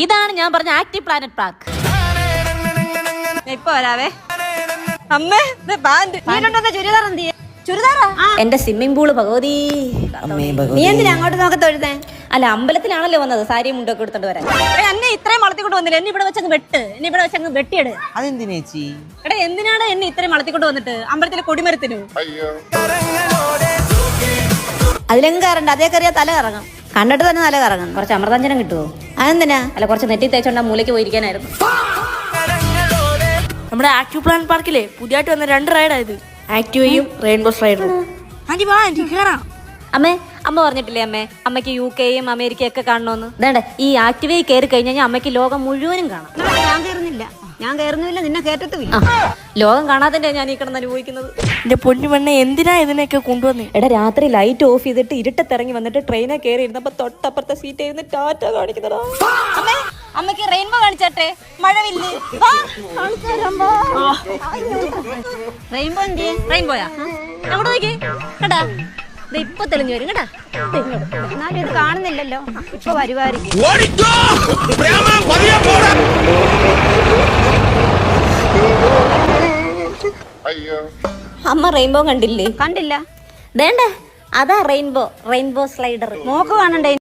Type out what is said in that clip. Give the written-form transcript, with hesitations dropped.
ഇതാണ് ഞാൻ പറഞ്ഞ ആക്റ്റീവ് പ്ലാനറ്റ് പാർക്ക്. ഇപ്പൊ വരാവേ. അമ്മേ ചുരിദാർ എന്ത് ചുരിദാറാ? എന്റെ സ്വിമ്മിംഗ് പൂള് ഭഗവതി. നീ എന്തിനാ അങ്ങോട്ട് നോക്കത്ത് എഴുതേ? അല്ല, അമ്പലത്തിലാണല്ലോ വന്നത് സാരിയും മുണ്ടൊക്കെ എടുത്തോണ്ട് വരാൻ. എന്നെ ഇത്രയും വളർത്തിക്കൊണ്ട് വന്നില്ല. എന്നെ ഇവിടെ വെച്ചങ്ങ് വെട്ട്. എന്നെ ഇവിടെ വെച്ചങ്ങ് വെട്ടിയെട്. അതെന്തിനേച്ചി? എടാ എന്തിനാണ് എന്നെ ഇത്രയും വളർത്തിക്കൊണ്ട് വന്നിട്ട് അമ്പലത്തിലെ കൊടിമരത്തിനു? അതിലെങ്ങും കയറണ്ട. അതേ കയറിയാ തല കറങ്ങും. കണ്ടിട്ട് തന്നെ തല കറങ്ങും. കുറച്ച് അമൃതാഞ്ജനം കിട്ടുമോ? അതെന്തിനാ? അല്ല, കുറച്ച് നെറ്റി തേച്ചോണ്ട് ആ മൂലയ്ക്ക് പോയിരിക്കാനായിരുന്നു. നമ്മുടെ ആക്റ്റീവ് പ്ലാൻ പാർക്കിലെ പുതിയതായിട്ട് വന്ന 2 റൈഡായത്, ആക്റ്റീവയും റെയിൻബോ സ്ലൈഡറും. അമ്മേ, അമ്മ പറഞ്ഞിട്ടില്ലേ അമ്മയ്ക്ക് UK-യും അമേരിക്കയും ഒക്കെ കാണണമെന്ന്? വേണ്ട, ഈ ആക്റ്റീവയിൽ കയറി കഴിഞ്ഞാൽ അമ്മയ്ക്ക് ലോകം മുഴുവനും കാണാം. ഞാൻ കയറുന്നില്ല, നിന്നെ കേറ്റത്തുമില്ല. ലോകം കാണാതെ ഞാൻ ഈ കിടന്ന് അനുഭവിക്കുന്നത്. എന്റെ പൊന്നു പെണ്ണെ, എന്തിനാ ഇതിനൊക്കെ കൊണ്ടുവന്നേ? എടാ, രാത്രി ലൈറ്റ് ഓഫ് ചെയ്തിട്ട് ഇരുട്ടത്തിറങ്ങി വന്നിട്ട് ട്രെയിനെ കയറി ഇരുന്നപ്പോ തൊട്ടപ്പുറത്തെ സീറ്റ് ഇരുന്ന് ടാറ്റ കാണിക്കുന്നതാ. അമ്മേ, അമ്മയ്ക്ക് റെയിൻബോ കാണിച്ചാട്ടെ? മഴവില്ല് റെയിൻബോ എന്ത്? റെയിൻബോയാ? എവിടെ നോക്കി കേട്ടാ? ഇപ്പൊ തെളിഞ്ഞു വരും കേട്ടാ. എന്നാലും ഇത് കാണുന്നില്ലല്ലോ. ഇപ്പൊ വരുവായിരിക്കും. അമ്മ റെയിൻബോ കണ്ടില്ലേ? കണ്ടില്ല. വേണ്ട, അതാ റെയിൻബോ സ്ലൈഡർ. മോക്ക് കാണണ്ടേ?